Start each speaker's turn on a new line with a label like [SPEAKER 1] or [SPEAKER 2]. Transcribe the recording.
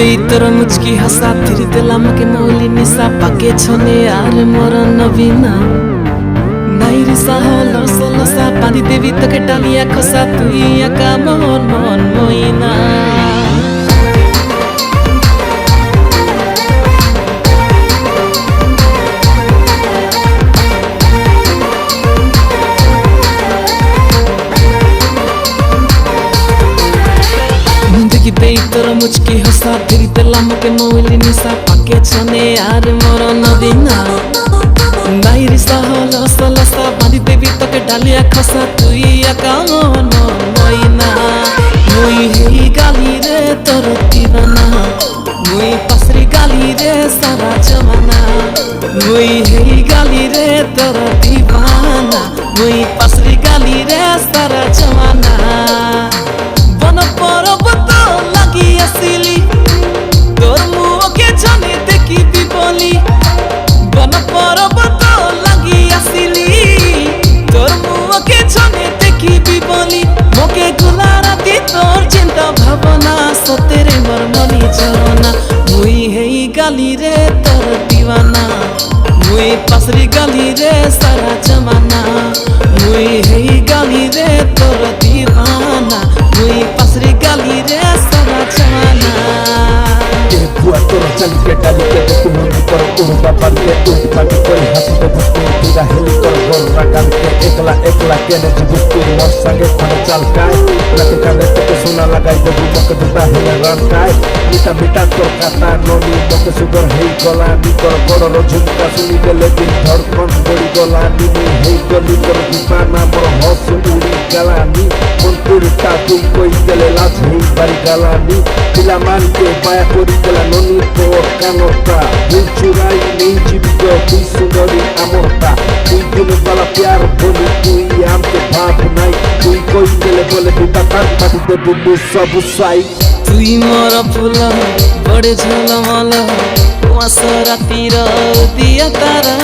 [SPEAKER 1] देई तोर मुचकी हंसा फिर दिलाम के मौली निशा पाके छने are more Navina नाइरी Sahal salsa पानी देवी तके डालिया खसा तुई एका मन मन मोइना देई तोर मुचकी हंसा फिर दिलाम के मौली निशा पाके छने are more Navina नाइरी Sahal salsa पानी देवी तके डालिया खसा तुई एका मन मन मोइना मुई हेई गाली रे तोर दीवाना मुई पसरी गाली रे सारा जमाना मुई हेई गाली रे तोर दीवाना मुई पसरी गाली रे सारा जमाना बन पर्वत লাগি আসিলি তোর মুখে জনে দেখিবি বলি বন পর্বত লাগি আসিলি তোর মুখে জনে দেখিবি বলি মোকে গুলা রাতি তোর চিন্তা ভাবনা সতেরে মোর মনি ঝরনা মুই হেই গালি রে তোর দিওয়ানা মুই পাসরি গালি রে সারা জমানা মুই হেই গালি রে তোর দিওয়ানা মুই পাসরি গালি রে সারা জমানা
[SPEAKER 2] ये बुआ तोर चल के डाली के तो तुम पर उड़वा पर के उठ पाटी कोई हंसी तो बुझते पूरा हेली कर गोल रगड़ के एकला एकला के ने बुझते मोर संगे खन चल काय लगे काने तो सुना लगाई दे बुक दुता है रन काय मीठा मीठा तोर काता नोनी मक सुगर हेई गला नी कर बड़ रो झुमका सुनी देले दिल धड़कन बड़ी गला नी हेई गली कर दीवाना मोर हंस उड़ी गला नी मंतुरता तुम कोई देले लाज हेई बारी गला नी पिला मान के पाया कोरी गला नोनी তোর কানটা দিল চুরাই নেই জীবিত তুই সুন্দরী আমরটা তুই দিনবেলা প্যার বলি তুই আমকে ভাব নাই তুই কই গেলে বলে দুটা তার পাঠিতে বুবু সব সাই
[SPEAKER 1] তুই মোর ফুল বড়ে ঝলমল কুয়াশা রাতির দিয়া তারা